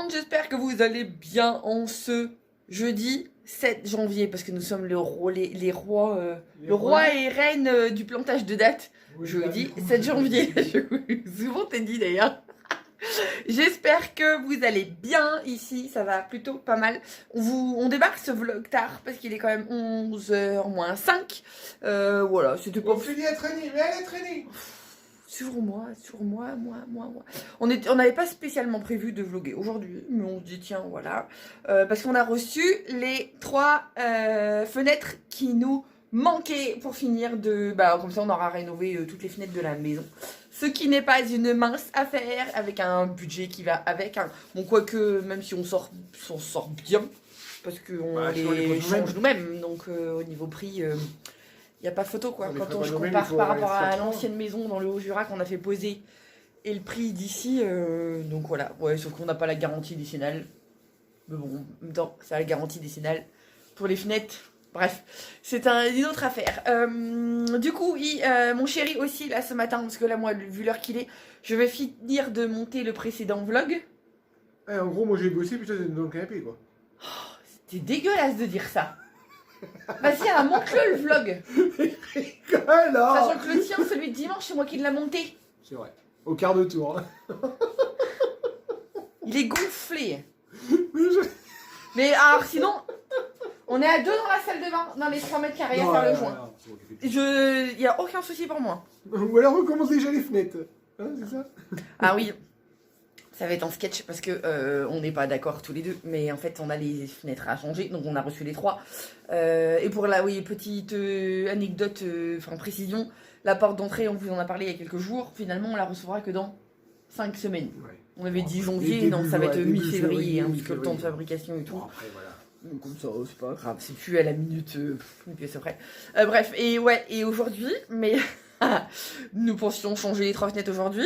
monde, j'espère que vous allez bien en ce jeudi 7 janvier, parce que nous sommes le roi et reine du plantage de date. Oui, jeudi 7 janvier, souvent t'ai dit d'ailleurs. J'espère que vous allez bien ici, ça va plutôt pas mal. On débarque ce vlog tard parce qu'il est quand même 11h moins 5. Voilà, c'était pas... On finit à traîner, mais elle est traînée. Sur moi. On n'avait pas spécialement prévu de vlogger aujourd'hui, mais on se dit tiens, voilà. Parce qu'on a reçu les 3 fenêtres qui nous manquaient pour finir de... Bah, comme ça, on aura rénové toutes les fenêtres de la maison. Ce qui n'est pas une mince affaire, avec un budget qui va avec. Bon, quoique, même si on sort bien, parce qu'on les change nous-mêmes, donc au niveau prix... Il n'y a pas photo quoi, quand on compare par rapport à l'ancienne maison dans le Haut-Jura qu'on a fait poser et le prix d'ici, donc voilà, ouais, sauf qu'on n'a pas la garantie décennale, mais bon, en même temps, ça a la garantie décennale pour les fenêtres, bref, c'est une autre affaire. Du coup, oui, mon chéri aussi, là, ce matin, parce que là, moi, vu l'heure qu'il est, je vais finir de monter le précédent vlog. En gros, moi j'ai bossé, putain, dans le canapé quoi. Oh, c'était dégueulasse de dire ça. Vas-y, monte-le le vlog. Sachant que le tien, celui de dimanche, c'est moi qui l'ai monté. C'est vrai. Au quart de tour. Il est gonflé. Mais alors sinon, on est à 2 dans la salle de bain, dans les 3 mètres carrés à faire le joint. Il n'y a aucun souci pour moi. Ou alors recommence déjà les fenêtres. Hein, c'est ça? Ah oui. Ça va être en sketch parce que on n'est pas d'accord tous les deux, mais en fait on a les fenêtres à changer, donc on a reçu les 3. Et pour la petite anecdote, précision, la porte d'entrée, on vous en a parlé il y a quelques jours, finalement on la recevra que dans 5 semaines. Ouais. On avait dit janvier, non ça va être mi-février, parce que le temps de fabrication et tout. Bon, après, voilà. Donc comme ça, c'est pas grave, c'est plus à la minute, une pièce après. Bref, et ouais, et aujourd'hui, mais nous pensions changer les 3 fenêtres aujourd'hui,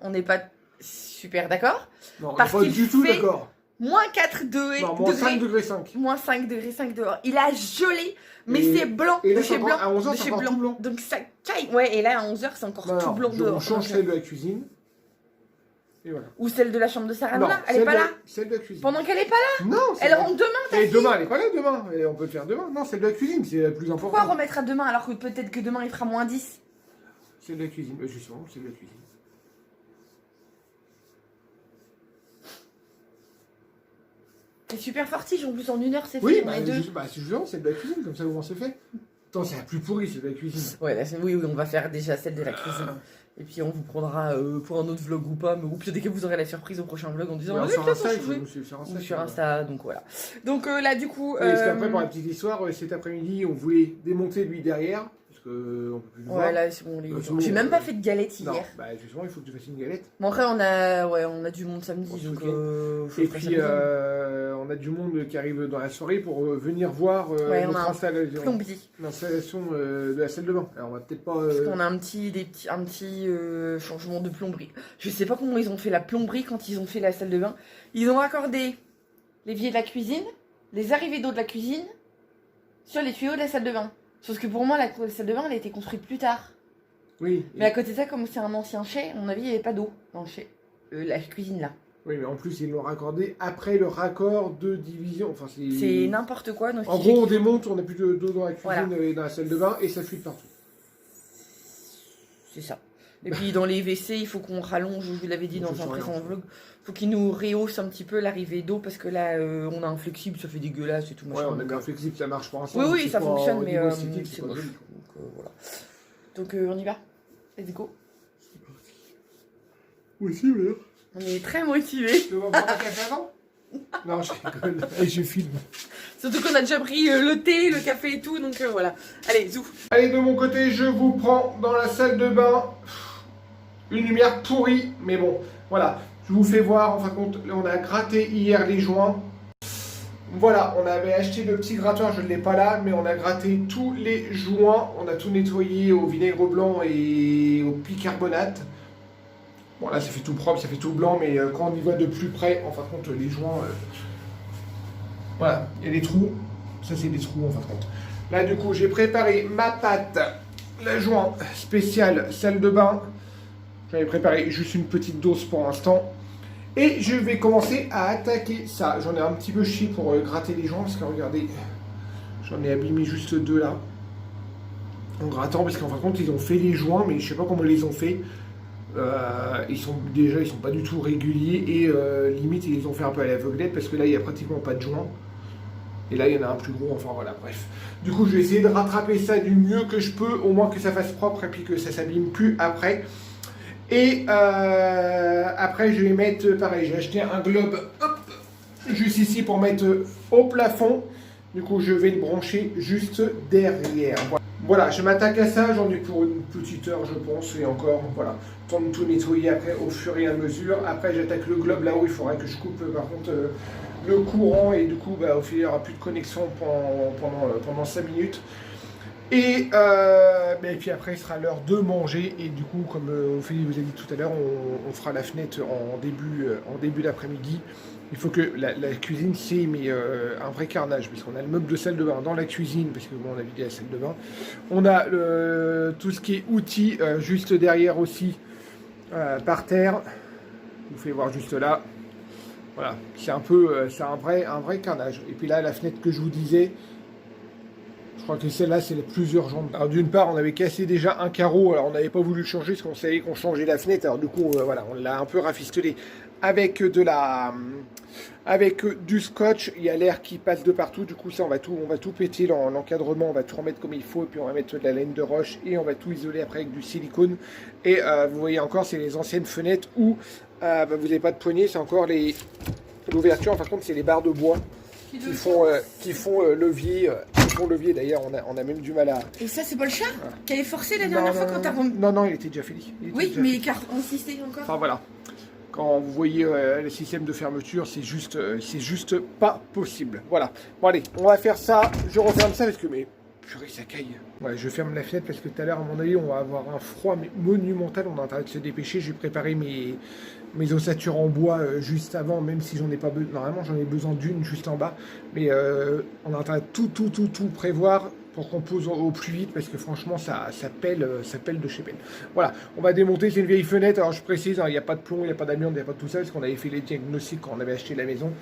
on n'est pas super d'accord. Non, parce pas du tout d'accord. Moins 4 degrés. Non, moins 5 degrés 5. Moins 5 degrés 5 dehors. Il a gelé, mais c'est blanc. Et là, de chez blanc. À 11h, c'est encore tout blanc. Donc ça caille. Ouais, et là, à 11h, c'est encore tout blanc dehors. On change celle de la cuisine. Et voilà. Ou celle de la chambre de Sarah Nona. Elle est pas là. Celle de la cuisine. Pendant qu'elle est pas là. Non. Elle rentre demain, Et demain, elle est pas là demain. Et on peut le faire demain. Non, celle de la cuisine, c'est la plus importante. Pourquoi remettre à demain alors que peut-être que demain il fera moins 10? Celle de la cuisine. Justement, celle de la cuisine. C'est super fortige, en plus en 1 heure c'est fait. Oui, c'est justement celle de la cuisine, comme ça au moins c'est fait. Attends, c'est la plus pourrie, celle de la cuisine. Ouais, là, oui, on va faire déjà celle de la cuisine. Et puis on vous prendra pour un autre vlog ou pas, mais ou puis dès que vous aurez la surprise au prochain vlog en disant sur Insta, ou sur Insta, donc voilà. Donc là du coup... Parce qu'après pour la petite histoire, cet après-midi on voulait démonter lui derrière, parce qu'on peut plus le voir. Ouais là c'est bon, j'ai même pas fait de galette hier. Non, bah justement il faut que tu fasses une galette. Bon après on a du monde samedi, donc et puis on a du monde qui arrive dans la soirée pour venir voir notre l'installation de la salle de bain. Alors on va peut-être pas... Parce qu'on a un petit changement de plomberie. Je sais pas comment ils ont fait la plomberie quand ils ont fait la salle de bain. Ils ont raccordé l'évier de la cuisine, les arrivées d'eau de la cuisine sur les tuyaux de la salle de bain. Sauf que pour moi la salle de bain elle a été construite plus tard. Oui. Mais à côté de ça, comme c'est un ancien chai, à mon avis il n'y avait pas d'eau dans le chai. La cuisine là. Oui, mais en plus, ils l'ont raccordé après le raccord de division. Enfin, c'est n'importe quoi. Donc en gros, on démonte, on n'a plus d'eau dans la cuisine et dans la salle de bain, et ça fuit partout. C'est ça. Et puis dans les WC, il faut qu'on rallonge, je vous l'avais dit dans un précédent vlog, il faut qu'ils nous rehaussent un petit peu l'arrivée d'eau, parce que là, on a un flexible, ça fait dégueulasse et tout. Ouais, on a un flexible, ça marche pour l'instant. Oui, ça fonctionne, mais c'est moche. Donc voilà. Donc on y va. Let's go. Oui, si, oui. On est très motivés. Tu veux boire un café avant? Non, je rigole. Et je filme. Surtout qu'on a déjà pris le thé, le café et tout, donc voilà. Allez, zou. Allez, de mon côté, je vous prends dans la salle de bain. Une lumière pourrie, mais bon, voilà. Je vous fais voir, en fin de compte, on a gratté hier les joints. Voilà, on avait acheté le petit gratteur, je ne l'ai pas là, mais on a gratté tous les joints. On a tout nettoyé au vinaigre blanc et au bicarbonate. Bon là ça fait tout propre, ça fait tout blanc, mais quand on y voit de plus près, en fin de compte les joints, voilà, il y a des trous, ça c'est des trous en fin de compte. Là du coup j'ai préparé ma pâte, la joint spéciale salle de bain, j'avais préparé juste une petite dose pour l'instant, Et je vais commencer à attaquer ça. J'en ai un petit peu chié pour gratter les joints, parce que regardez, j'en ai abîmé juste 2 là. En grattant, parce qu'en fin de compte, ils ont fait les joints, mais je sais pas comment ils les ont fait. Ils sont pas du tout réguliers, et limite, ils les ont fait un peu à l'aveuglette, parce que là, il n'y a pratiquement pas de joints. Et là, il y en a un plus gros, enfin voilà, bref. Du coup, je vais essayer de rattraper ça du mieux que je peux, au moins que ça fasse propre, et puis que ça s'abîme plus après. Et après, je vais mettre, pareil, j'ai acheté un globe, hop, juste ici pour mettre au plafond. Du coup, je vais le brancher juste derrière. Voilà, je m'attaque à ça, j'en ai pour une petite heure, je pense, et encore, voilà. Temps de tout nettoyer après, au fur et à mesure. Après, j'attaque le globe là-haut, il faudra que je coupe, par contre, le courant, et du coup, bah, au final, il n'y aura plus de connexion pendant 5 minutes. Et puis après, il sera l'heure de manger. Et du coup, comme Ophélie vous a dit tout à l'heure, on fera la fenêtre en début d'après-midi. Il faut que la cuisine, c'est un vrai carnage. Parce qu'on a le meuble de salle de bain dans la cuisine, parce que bon, on a vidé la salle de bain. On a tout ce qui est outils juste derrière aussi, par terre. Je vous fais voir juste là. Voilà, c'est un vrai carnage. Et puis là, la fenêtre que je vous disais, je crois que celle-là, c'est la plus urgente. Alors d'une part, on avait cassé déjà un carreau, alors on n'avait pas voulu le changer, parce qu'on savait qu'on changeait la fenêtre. Alors du coup, voilà, on l'a un peu rafistolé avec du scotch. Il y a l'air qui passe de partout. Du coup, ça, on va tout péter l'encadrement, on va tout remettre comme il faut, et puis on va mettre de la laine de roche, et on va tout isoler après avec du silicone. Et vous voyez encore, c'est les anciennes fenêtres où vous n'avez pas de poignée, c'est encore l'ouverture. En fin de compte, c'est les barres de bois qui font levier. D'ailleurs, on a même du mal à... Et ça, c'est pas le chat qui avait forcé la dernière fois quand t'as... Non, il était déjà fini. Oui, mais il a insisté encore. Enfin voilà. Quand vous voyez le système de fermeture, c'est juste pas possible. Voilà. Bon allez, on va faire ça. Je referme ça parce que... Mais purée, ça caille. Ouais, je ferme la fenêtre parce que tout à l'heure, à mon avis, on va avoir un froid monumental. On est en train de se dépêcher. J'ai préparé mes ossatures en bois juste avant, même si j'en ai pas besoin. Normalement, j'en ai besoin d'une juste en bas. Mais on est en train de tout prévoir pour qu'on pose au plus vite, parce que franchement, ça pèle de chez pelle. Voilà, on va démonter. C'est une vieille fenêtre. Alors, je précise, il n'y a pas de plomb, il n'y a pas d'amiante, il n'y a pas de tout ça, parce qu'on avait fait les diagnostics quand on avait acheté la maison.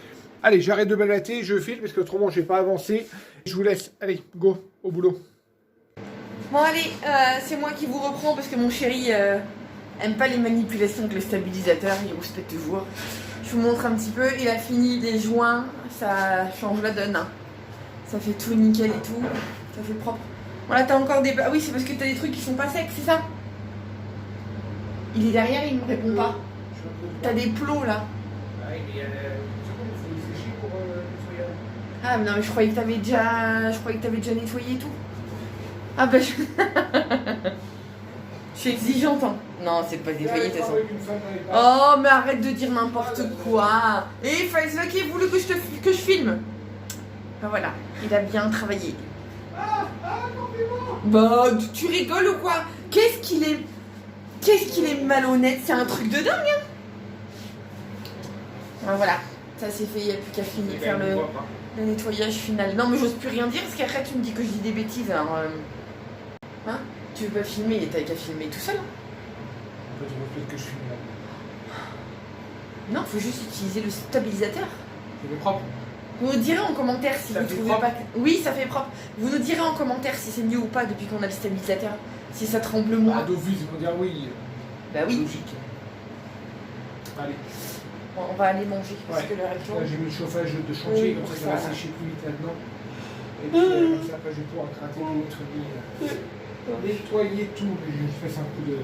Allez, j'arrête de balater, je file, parce que autrement, je n'ai pas avancé. Je vous laisse. Allez, go, au boulot. Bon, allez, c'est moi qui vous reprends, parce que mon chéri aime pas les manipulations avec le stabilisateur, il rouspète toujours. Je vous montre un petit peu, il a fini les joints, ça change la donne. Hein. Ça fait tout nickel et tout, ça fait propre. Voilà, t'as encore des... Ah oui, c'est parce que t'as des trucs qui sont pas secs, c'est ça? Il est derrière, il me répond pas. T'as des plots là. Ah mais non, mais je croyais que t'avais déjà nettoyé et tout. Ah bah je... Je suis exigeante, hein. Non, c'est pas nettoyé de toute façon. Oh, mais arrête de dire n'importe quoi. Et Faisal qui voulu que je filme. Ben voilà, il a bien travaillé. Bah, tu rigoles ou quoi? Qu'est-ce qu'il est malhonnête, c'est un truc de dingue, hein. Ben voilà, ça c'est fait, il n'y a plus qu'à finir faire le nettoyage final. Non mais j'ose plus rien dire parce qu'après tu me dis que je dis des bêtises, alors... Hein? Tu veux pas filmer, t'as qu'à filmer tout seul, hein. Peut-être que je filme là. Non, faut juste utiliser le stabilisateur. C'est propre. Vous nous direz en commentaire si ça vous trouvez pas... Oui, ça fait propre. Vous nous direz en commentaire si c'est mieux ou pas depuis qu'on a le stabilisateur. Si ça tremble moins. Ah, d'office, ils vont dire oui. Bah oui. Logique. Allez. Bon, on va aller manger parce que l'heure est Là, close. j'ai mis le chauffage de chantier, comme ça va sécher plus vite maintenant. Et puis comme ça, après, je vais pouvoir gratter et nettoyer tout. Je fais un coup de...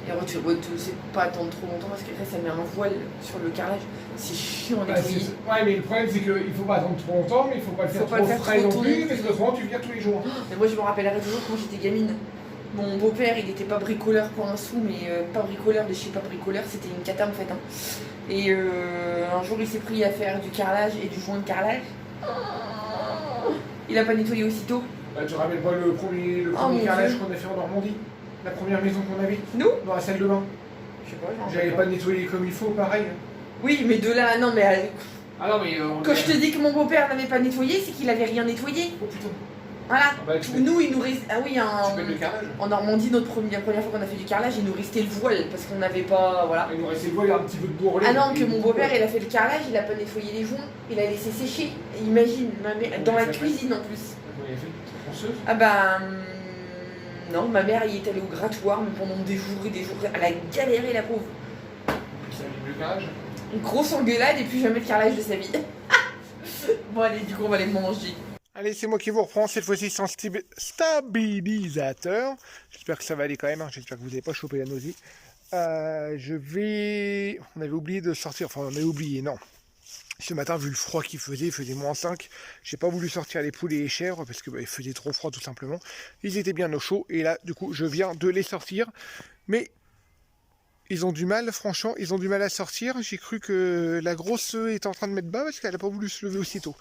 Et alors, tu sais pas attendre trop longtemps parce qu'après ça met un voile sur le carrelage. C'est chiant les nettoyer. Ouais, mais le problème c'est qu'il faut pas attendre trop longtemps, mais il faut pas le faire trop frais non plus, parce que autrement tu viens tous les jours. Mais moi je me rappellerai toujours quand j'étais gamine. Mon beau-père il était pas bricoleur pour un sou, mais pas bricoleur de chez pas bricoleur, c'était une cata en fait. Hein. Et un jour il s'est pris à faire du carrelage et du joint de carrelage. Il a pas nettoyé aussitôt. Bah, tu te rappelles pas le premier carrelage qu'on a fait en Normandie? La première maison qu'on avait? Nous? Dans la salle de bain. Je sais pas, j'avais pas nettoyé comme il faut, pareil. Oui, mais de là, non mais... Ah non, mais... Quand je te dis que mon beau-père n'avait pas nettoyé, c'est qu'il avait rien nettoyé. Oh putain. Voilà. Ah bah, tu mets- Nous, il nous reste. Ah oui, Tu mets le carrelage. en Normandie, la première fois qu'on a fait du carrelage, il nous restait le voile parce qu'on n'avait pas. Voilà. Il nous restait le voile, il y a un petit peu de bourrelet. Ah non, que mon beau-père, il a fait le carrelage, il a pas nettoyé les joints, il a laissé sécher. Et imagine, ma mère, dans la cuisine en plus. Comment il a fait? Ponceuse? Ah bah. Non, ma mère, il est allée au grattoir, mais pendant des jours et des jours. Elle a galéré, la pauvre. Puis ça a mis le carrelage. Une grosse engueulade et puis jamais de carrelage de sa vie. Bon, allez, du coup, on va les manger. Allez, c'est moi qui vous reprends, cette fois-ci sans stabilisateur. J'espère que ça va aller quand même, hein. J'espère que vous n'avez pas chopé la nausée. On avait oublié de sortir, enfin on avait oublié, non. Ce matin, vu le froid qu'il faisait, il faisait -5. J'ai pas voulu sortir les poules et les chèvres parce que il faisait trop froid tout simplement. Ils étaient bien au chaud et là, du coup, je viens de les sortir. Mais ils ont du mal, franchement, ils ont du mal à sortir. J'ai cru que la grosse était en train de mettre bas parce qu'elle n'a pas voulu se lever aussitôt.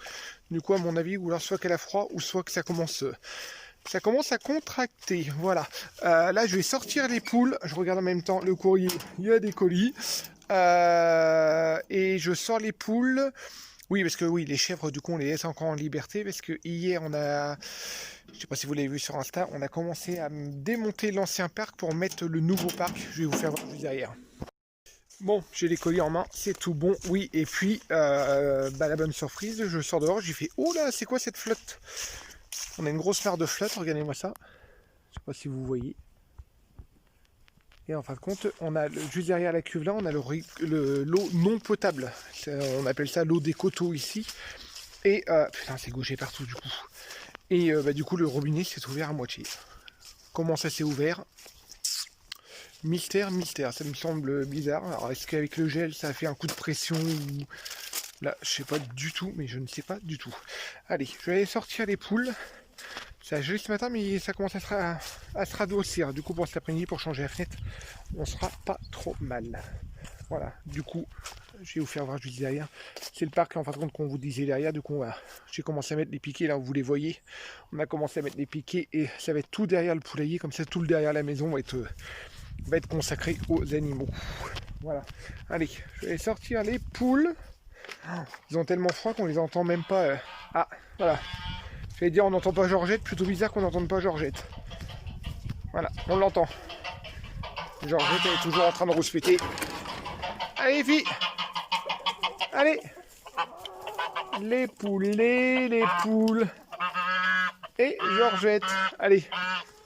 Du coup, à mon avis, ou alors soit qu'elle a froid, ou soit que ça commence à contracter. Voilà. Là, je vais sortir les poules. Je regarde en même temps le courrier. Il y a des colis. Et je sors les poules. Oui, parce que oui, les chèvres, du coup, on les laisse encore en liberté. Parce que hier, on a... Je ne sais pas si vous l'avez vu sur Insta, on a commencé à démonter l'ancien parc pour mettre le nouveau parc. Je vais vous faire voir juste derrière. Bon, j'ai les colis en main, c'est tout bon. Oui, et puis, la bonne surprise, je sors dehors, j'ai fait « Oh là, c'est quoi cette flotte ?» On a une grosse mare de flotte, regardez-moi ça. Je sais pas si vous voyez. Et en fin de compte, on a juste derrière la cuve là, on a l'eau non potable. On appelle ça l'eau des coteaux ici. Et, putain, c'est gauché partout du coup. Et du coup, le robinet s'est ouvert à moitié. Comment ça s'est ouvert ? Mystère, ça me semble bizarre. Alors, est-ce qu'avec le gel, ça a fait un coup de pression ou... Là, je sais pas du tout, mais je ne sais pas du tout. Allez, je vais aller sortir les poules. Ça a gelé ce matin, mais ça commence à se radoucir. Du coup, pour cet après-midi, pour changer la fenêtre, on sera pas trop mal. Voilà, du coup, je vais vous faire voir juste derrière. C'est le parc, en fin de compte, qu'on vous disait derrière. Du coup, voilà. J'ai commencé à mettre les piquets, là, vous les voyez. On a commencé à mettre les piquets et ça va être tout derrière le poulailler. Comme ça, tout le derrière la maison va être consacré aux animaux. Voilà. Allez, je vais sortir les poules. Ils ont tellement froid qu'on les entend même pas. Ah, voilà. Je vais dire, on n'entend pas Georgette. Plutôt bizarre qu'on n'entende pas Georgette. Voilà, on l'entend. Georgette, elle est toujours en train de rouspéter. Allez, filles. Allez. Les poulets, les poules. Et Georgette. Allez,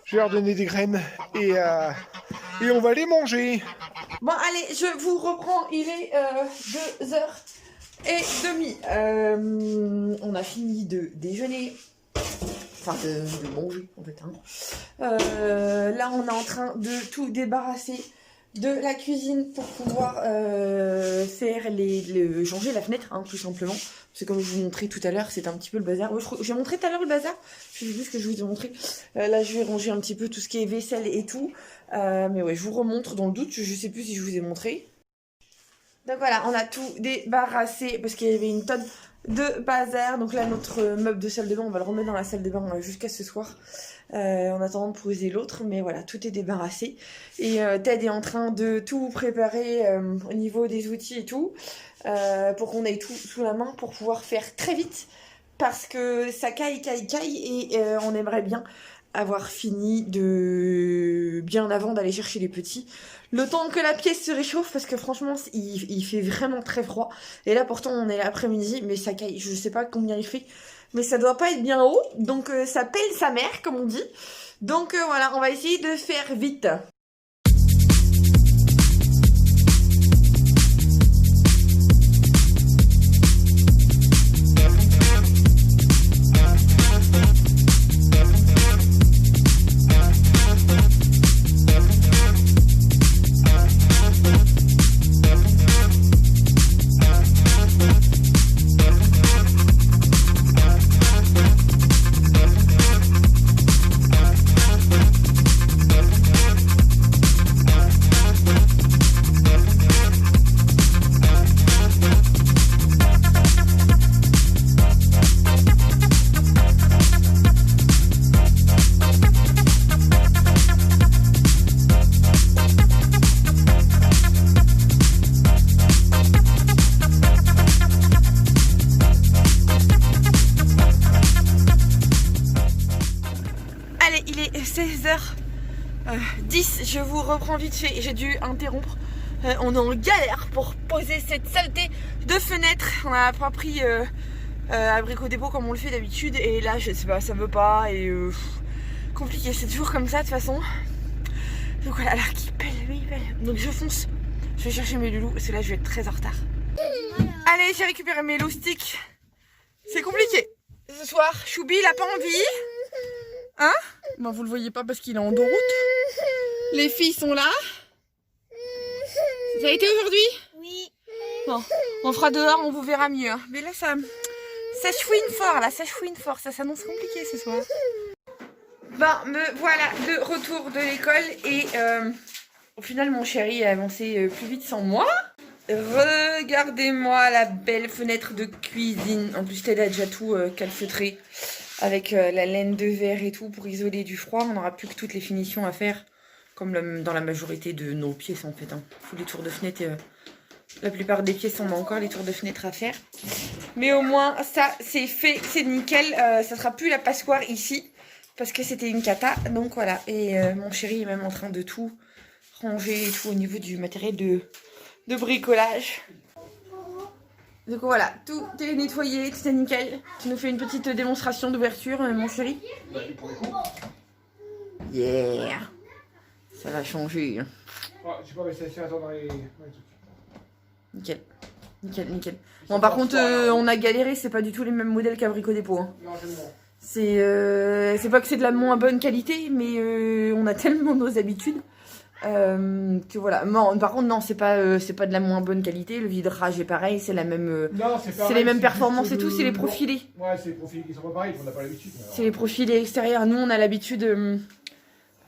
je vais leur donner des graines. Et on va les manger. Bon, allez, je vous reprends. Il est 2h30. On a fini de déjeuner. Enfin, de manger, en fait. Hein. Là, on est en train de tout débarrasser de la cuisine pour pouvoir faire changer la fenêtre, hein, tout simplement. C'est comme je vous montrais tout à l'heure, c'est un petit peu le bazar. Ouais, j'ai montré tout à l'heure le bazar. Je sais plus ce que je vous ai montré. Là, je vais ranger un petit peu tout ce qui est vaisselle et tout. Mais ouais, je vous remontre dans le doute. Je sais plus si je vous ai montré. Donc voilà, on a tout débarrassé parce qu'il y avait une tonne de bazar. Donc là, notre meuble de salle de bain, on va le remettre dans la salle de bain jusqu'à ce soir. En attendant de poser l'autre. Mais voilà, tout est débarrassé. Et Ted est en train de tout préparer au niveau des outils et tout. Pour qu'on ait tout sous la main pour pouvoir faire très vite. Parce que ça caille. Et on aimerait bien avoir fini de bien avant d'aller chercher les petits. Le temps que la pièce se réchauffe, parce que franchement, il fait vraiment très froid. Et là, pourtant, on est l'après-midi, mais ça caille. Je sais pas combien il fait, mais ça doit pas être bien haut. Donc, ça pèle sa mère, comme on dit. Donc, voilà, on va essayer de faire vite. 16h10, je vous reprends vite fait, j'ai dû interrompre. On est en galère pour poser cette saleté de fenêtre. On n'a pas pris abricot dépôt comme on le fait d'habitude et là je sais pas, ça veut pas et compliqué, c'est toujours comme ça de toute façon. Donc voilà, alors qui pèle, lui il pèle. Donc je fonce, je vais chercher mes loulous parce que là je vais être très en retard. Allez, j'ai récupéré mes loustiques. C'est compliqué. Ce soir, Choubi il a pas envie. Hein? Ben vous le voyez pas parce qu'il est en dos route. Les filles sont là. Ça a été aujourd'hui? Oui. Bon, on fera dehors, on vous verra mieux. Hein. Mais là ça chouine fort, là, ça chouine fort. Ça s'annonce compliqué ce soir. Ben, me voilà de retour de l'école et au final mon chéri a avancé plus vite sans moi. Regardez-moi la belle fenêtre de cuisine. En plus, elle a déjà tout calfeutré avec la laine de verre et tout pour isoler du froid. On n'aura plus que toutes les finitions à faire, comme dans la majorité de nos pièces en fait. Hein. Tous les tours de fenêtre, la plupart des pièces, on a encore les tours de fenêtre à faire. Mais au moins, ça, c'est fait, c'est nickel. Ça sera plus la passoire ici parce que c'était une cata. Donc voilà. Et mon chéri est même en train de tout ranger et tout au niveau du matériel de bricolage. Donc voilà, tout est nettoyé, tout est nickel. Tu nous fais une petite démonstration d'ouverture, mon chéri? Yeah. Ça va changer. Je sais pas, mais ça se fait attendre dans les trucs. Nickel. Nickel, nickel. Bon, par contre, on a galéré, c'est pas du tout les mêmes modèles qu'Abricot Dépôt. Hein. Non, c'est bon. C'est pas que c'est de la moins bonne qualité, mais on a tellement nos habitudes. Que voilà. Non, par contre, non, c'est pas de la moins bonne qualité. Le vidrage est pareil, c'est la même. Non, c'est les mêmes performances et tout, c'est les profilés. Ouais, c'est les profilés qui sont pas pareils, on n'a pas l'habitude. C'est les profilés extérieurs. Nous, on a l'habitude.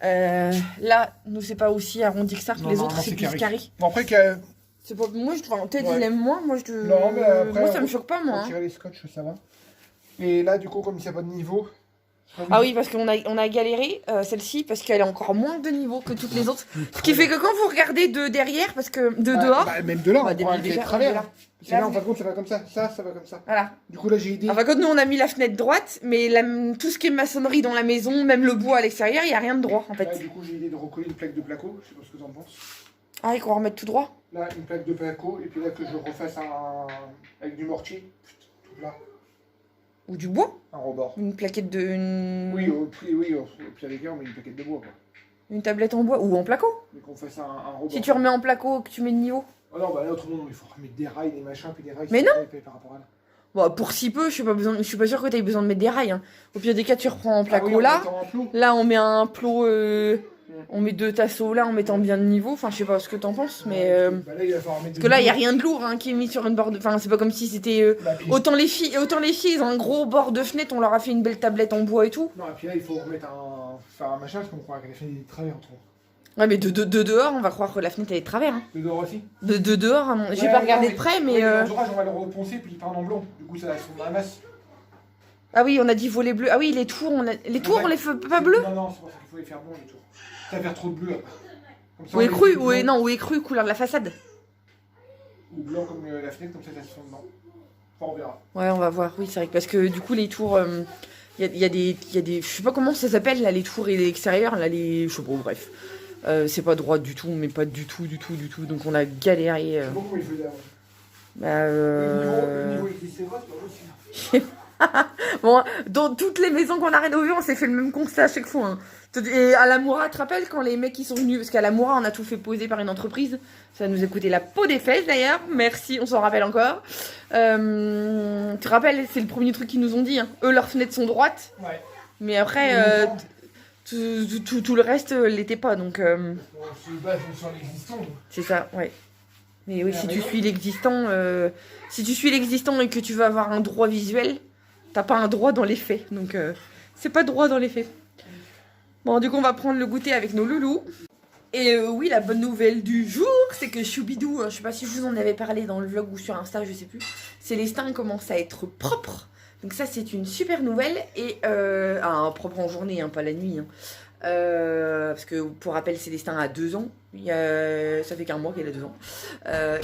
Là, nous, c'est pas aussi arrondi que ça. Les autres, c'est plus carré. Bon, après, c'est pas. Moi, je trouve. Peut-être il aime moins. Moi, non, mais après, moi, ça me choque pas, moi. Tirer les scotch, ça va. Et là, du coup, comme il n'y a pas de niveau. Ah oui, parce qu'on a galéré celle-ci parce qu'elle a encore moins de niveau que toutes les autres. Ce qui fait que quand vous regardez de derrière, parce que dehors. Même de là, on prend déjà travers. Là, en fin de compte, ça va comme ça. Ça va comme ça. Voilà. Du coup, là, j'ai aidé. En fin de compte, nous, on a mis la fenêtre droite, mais tout ce qui est maçonnerie dans la maison, même le bois à l'extérieur, il n'y a rien de droit en fait. Là, du coup, j'ai aidé de recoller une plaque de placo. Je sais pas ce que t'en penses. Ah, et qu'on va remettre tout droit? Là, une plaque de placo. Et puis là, que je refasse avec du mortier. Tout là. Ou du bois? Un rebord. Une plaquette de. Oui, au pire des cas, on met une plaquette de bois, quoi. Une tablette en bois ou en placo? Mais qu'on fasse un rebord. Si tu remets en placo, que tu mets de niveau? Ah non, bah là, autrement, il faut remettre des rails, des machins, puis des rails. Mais non! Par rapport à là. Bon, pour si peu, je suis pas sûre que tu aies besoin de mettre des rails. Hein. Au pire des cas, tu reprends en placo oui, là. En là, on met un plot. On met 2 tasseaux là en mettant bien de niveau. Enfin, je sais pas ce que t'en penses, mais. Bah là, il va falloir mettre parce que là, il n'y a rien de lourd hein, qui est mis sur une borde. Enfin, c'est pas comme si c'était. Autant les filles, ils ont un gros bord de fenêtre, on leur a fait une belle tablette en bois et tout. Non, et puis là, il faut remettre faire un machin parce qu'on croit que la fenêtre est de travers, entre autres. Ouais, mais de dehors, on va croire que la fenêtre elle est de travers. Hein. De dehors aussi? De dehors, j'ai pas regardé de près, mais. L'entourage, on va le reponcer, puis il part en blanc. Du coup, ça va se fondre dans la masse. Ah oui, on a dit volet bleu. Ah oui, les tours, on les fait pas bleus? Non, c'est pour ça qu'il faut les faire blancs, les tours. Ça va faire trop de bleu après. Ou écru, ou écru, couleur de la façade. Ou blanc comme la fenêtre, comme ça se fond dedans. Enfin, on verra. Ouais, on va voir, oui, c'est vrai. Parce que du coup, les tours, il y a des. Je sais pas comment ça s'appelle, là, les tours et les extérieurs, là, les. Je sais pas, bref. C'est pas droit du tout, mais pas du tout. Donc on a galéré. Je sais pas comment il faisait avant. Bah, Le niveau existait pas, c'est pas possible. Bon, dans toutes les maisons qu'on a rénovées, on s'est fait le même constat à chaque fois. Hein. Et à la Moura, tu te rappelles quand les mecs ils sont venus, parce qu'à la Moura on a tout fait poser par une entreprise, ça nous a coûté la peau des fesses d'ailleurs, merci, on s'en rappelle encore. Tu te rappelles, c'est le premier truc qu'ils nous ont dit, hein. Eux leurs fenêtres sont droites, Ouais. mais après tout le reste l'était pas, donc... On se base sur l'existant. C'est ça, ouais. Mais oui, si tu suis l'existant, et que tu veux avoir un droit visuel, t'as pas un droit dans les faits, donc c'est pas droit dans les faits. Bon, du coup, on va prendre le goûter avec nos loulous. Et oui, la bonne nouvelle du jour, c'est que Choubidou, je sais pas si je vous en avais parlé dans le vlog ou sur Insta, je sais plus, Célestin commence à être propre. Donc ça, c'est une super nouvelle. Et propre en journée, hein, pas la nuit. Hein. Parce que pour rappel, Célestin a 2 ans. Ça fait qu'un mois qu'il a 2 ans.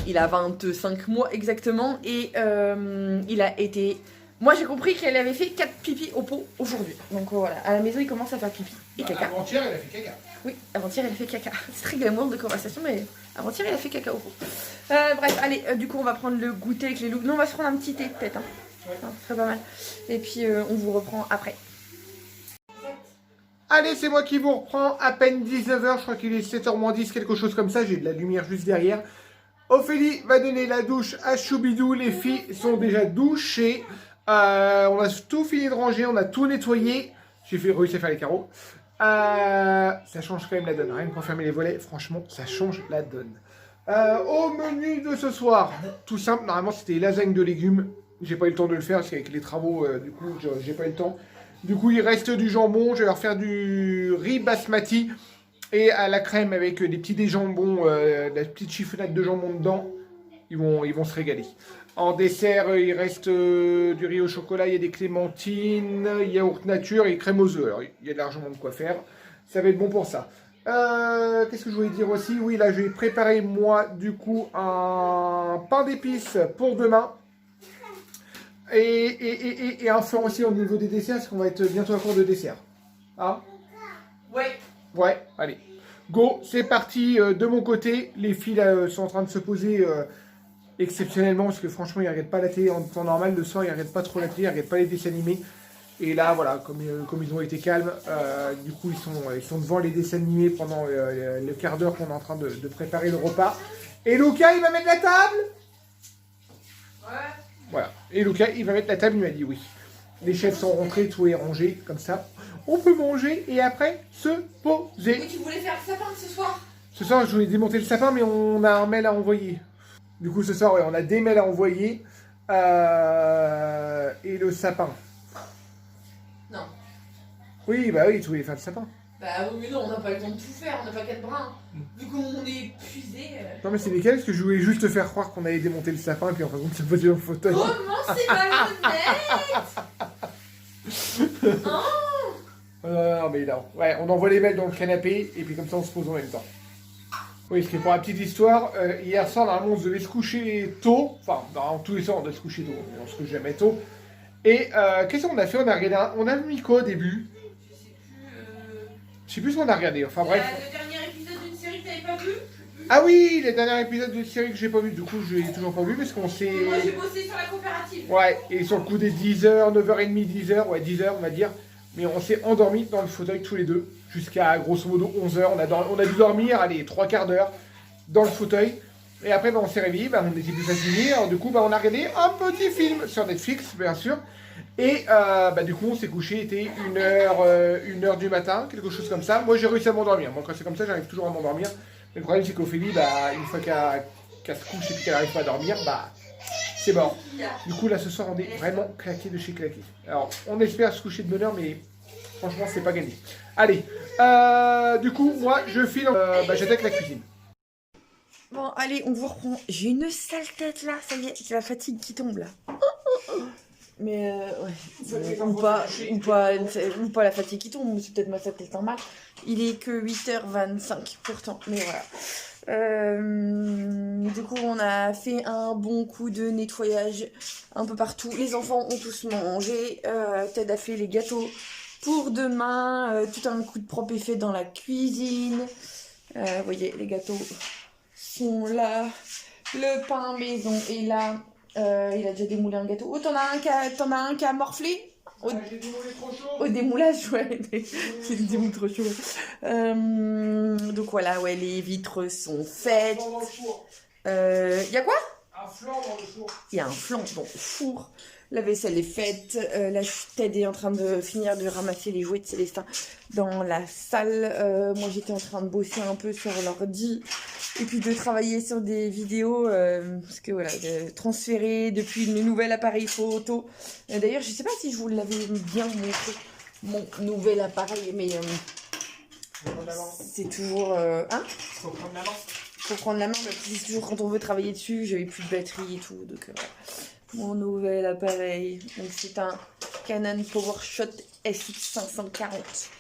Il a 25 mois exactement. Et il a été Moi j'ai compris qu'elle avait fait 4 pipis au pot aujourd'hui. Donc voilà, à la maison il commence à faire pipi et caca. Avant-hier, elle a fait caca. Oui, avant-hier elle a fait caca. C'est très glamour de conversation, mais avant-hier elle a fait caca au pot. Bref, allez, du coup on va prendre le goûter avec les loups. Non, on va se prendre un petit thé peut-être. Hein. Ouais. Hein, ce serait pas mal. Et puis on vous reprend après. Allez, c'est moi qui vous reprends. À peine 19h, je crois qu'il est 7h moins 10, quelque chose comme ça. J'ai de la lumière juste derrière. Ophélie va donner la douche à Choubidou. Les filles sont déjà douchées. On a tout fini de ranger, on a tout nettoyé. J'ai réussi à faire les carreaux. Ça change quand même la donne. Rien que pour fermer les volets, franchement, ça change la donne. Au menu de ce soir, tout simple. Normalement, c'était lasagne de légumes. J'ai pas eu le temps de le faire parce qu'avec les travaux, du coup, j'ai pas eu le temps. Du coup, il reste du jambon. Je vais leur faire du riz basmati et à la crème avec des petits jambons, la petite chiffonnade de jambon dedans. Ils vont se régaler. En dessert, il reste du riz au chocolat, il y a des clémentines, yaourt nature et crème aux œufs. Alors, il y a largement de quoi faire. Ça va être bon pour ça. Qu'est-ce que je voulais dire aussi? Oui, là, je vais préparer, moi, du coup, un pain d'épices pour demain. Et un flan aussi au niveau des desserts, parce qu'on va être bientôt à court de dessert. Hein? Ouais. Ouais, allez. Go, c'est parti de mon côté. Les filles là, sont en train de se poser exceptionnellement, parce que franchement, ils n'arrêtent pas la télé en temps normal. Le soir, ils n'arrêtent pas trop la télé, ils n'arrêtent pas les dessins animés. Et là, voilà, comme ils ont été calmes, du coup, ils sont devant les dessins animés pendant le quart d'heure qu'on est en train de préparer le repas. Et Luca, il va mettre la table? Ouais. Voilà. Et Luca, il va mettre la table, il m'a dit oui. Les chefs sont rentrés, tout est rangé, comme ça. On peut manger et après se poser. Oui, tu voulais faire le sapin ce soir? Ce soir, je voulais démonter le sapin, mais on a un mail à envoyer. Du coup, ce soir, ouais, on a des mails à envoyer. Et le sapin. Non. Oui, bah oui, tu voulais faire le sapin. Bah oui, mais non, on n'a pas le temps de tout faire, on n'a pas 4 brins. Vu qu'on est épuisé. Non, mais c'est nickel, parce que je voulais juste te faire croire qu'on allait démonter le sapin, et puis en fin de compte, se poser au fauteuil. Comment c'est malhonnête? Oh. Non, mais là, ouais, on envoie les mails dans le canapé, et puis comme ça, on se pose en même temps. Oui, parce que pour la petite histoire, hier soir, normalement, on devait se coucher tôt. Enfin, dans tous les soirs, on doit se coucher tôt, on se couche jamais tôt. Et qu'est-ce qu'on a fait? On a regardé on a mis quoi au début? Je sais plus ce qu'on a regardé, enfin bref. Le dernier épisode d'une série que t'avais pas vu? Ah oui, le dernier épisode d'une série que j'ai pas vu, du coup je l'ai toujours pas vu parce qu'on s'est... Moi j'ai bossé sur la coopérative. Ouais, et sur le coup des 10h, 9h30, 10h, ouais 10h on va dire. Mais on s'est endormis dans le fauteuil tous les deux, jusqu'à grosso modo 11h. On a dû dormir, allez, 3 quarts d'heure dans le fauteuil. Et après, on s'est réveillé, on était plus fatigués. Alors du coup, on a regardé un petit film sur Netflix, bien sûr. Et du coup, on s'est couché, il était 1h du matin, quelque chose comme ça. Moi, j'ai réussi à m'endormir. Moi, quand c'est comme ça, j'arrive toujours à m'endormir. Mais le problème, c'est qu'Ophélie, une fois qu'elle se couche et puis qu'elle n'arrive pas à dormir, c'est mort. Du coup, là, ce soir, on est vraiment claqué de chez claqué. Alors, on espère se coucher de bonne heure, mais franchement, c'est pas gagné. Allez, du coup, moi, je file, j'attaque la cuisine. Bon, allez, on vous reprend. J'ai une sale tête là, ça y est, c'est la fatigue qui tombe là. Mais ouais, ou pas la fatigue qui tombe, c'est peut-être ma tête normal. Il est que 8h25 pourtant, mais voilà. Du coup, on a fait un bon coup de nettoyage un peu partout. Les enfants ont tous mangé. Ted a fait les gâteaux pour demain. Tout un coup de propre est fait dans la cuisine. Vous voyez, les gâteaux sont là. Le pain maison est là. Il a déjà démoulé un gâteau. Oh, t'en as un qui a morflé J'ai démoulé trop chaud. au démoulage, ouais. C'est le démoule trop chaud. Donc voilà, ouais, les vitres sont faites. Y a quoi? Un flan dans le four. Il y a un flan dans le four. La vaisselle est faite. La Ted est en train de finir de ramasser les jouets de Célestin dans la salle. Moi, j'étais en train de bosser un peu sur l'ordi. Et puis de travailler sur des vidéos, parce que voilà, de transférer depuis le nouvel appareil photo. D'ailleurs, je sais pas si je vous l'avais bien montré, mon nouvel appareil, mais c'est toujours... hein? Faut prendre la main. Faut prendre la main, mais c'est toujours quand on veut travailler dessus, j'avais plus de batterie et tout, donc mon nouvel appareil. Donc c'est un Canon PowerShot SX540.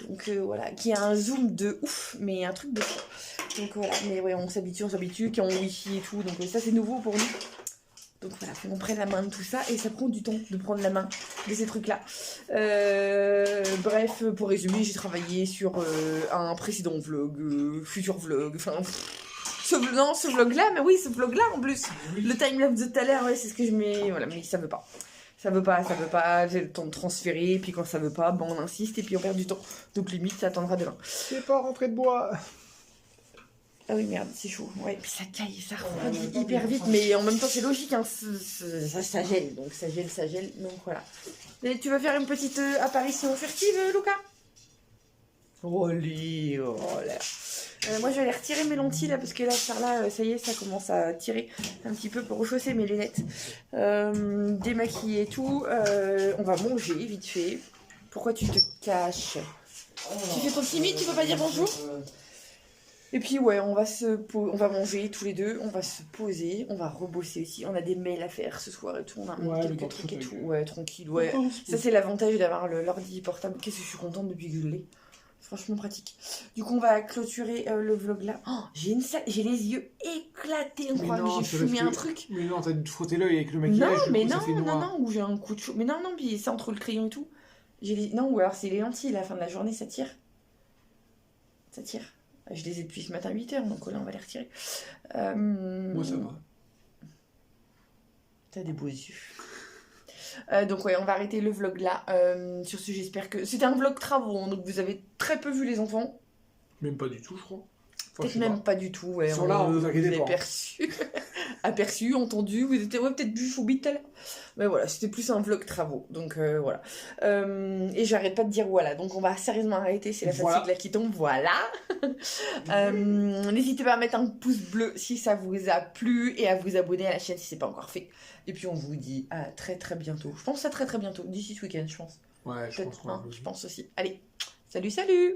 Donc voilà, qui a un zoom de ouf, mais un truc de fou. Donc voilà, mais ouais, on s'habitue, qui ont Wi-Fi et tout, donc ça c'est nouveau pour nous. Donc voilà, faut qu'on prenne la main de tout ça et ça prend du temps de prendre la main de ces trucs-là. Bref, pour résumer, j'ai travaillé sur un précédent vlog, futur vlog, enfin... ce vlog-là, mais oui, ce vlog-là en plus. Le timelapse de tout à l'heure, ouais, c'est ce que je mets, voilà, mais ça veut pas. Ça veut pas, j'ai le temps de transférer, et puis quand ça veut pas, bon, on insiste et puis on perd du temps. Donc limite, ça attendra demain. C'est pas rentré de bois. Ah oui, merde, c'est chaud. Ouais, puis ça caille, ça refroidit hyper vite, mais en même temps, c'est logique, hein, ça gèle, donc ça gèle, donc voilà. Et tu veux faire une petite apparition furtive, Lucas? Oh, là. Moi, je vais aller retirer mes lentilles, là, parce que là, Charla, ça y est, ça commence à tirer un petit peu pour rechausser mes lunettes. Démaquiller et tout. On va manger, vite fait. Pourquoi tu te caches? Tu fais ton timide, tu peux pas dire bonjour? Et puis ouais, on va manger tous les deux, on va se poser, on va rebosser aussi. On a des mails à faire ce soir et tout, on a quelques trucs et tout. Ouais, tranquille, ouais. Ça c'est l'avantage d'avoir l'ordi portable. Qu'est-ce que je suis contente depuis que je l'ai. Franchement pratique. Du coup, on va clôturer le vlog là. Oh, j'ai les yeux éclatés, on croit que j'ai fumé un truc. Mais non, t'as dû te frotter l'œil avec le maquillage. Non, mais non, ou j'ai un coup de chaud. Mais non, puis c'est entre le crayon et tout. Non, ou alors c'est les lentilles, à la fin de la journée, ça tire. Ça tire. Je les ai depuis ce matin à 8h, donc là on va les retirer. Moi ça va. T'as des beaux yeux. Donc ouais, on va arrêter le vlog là. Sur ce, j'espère que... C'était un vlog travaux, hein, donc vous avez très peu vu les enfants. Même pas du tout, je crois. Enfin, peut-être même pas du tout, ouais. Ils sont là, vous inquiétez pas. Aperçu, entendu, vous étiez peut-être bu Choubi tout à l'heure. Mais voilà, c'était plus un vlog travaux, donc voilà. Et j'arrête pas de dire voilà, donc on va sérieusement arrêter, c'est la fatigue là qui tombe, voilà. N'hésitez pas à mettre un pouce bleu si ça vous a plu et à vous abonner à la chaîne si c'est pas encore fait. Et puis on vous dit à très très bientôt. Je pense à très très bientôt, d'ici ce week-end, je pense. Ouais, je pense. Je pense aussi. Allez, salut.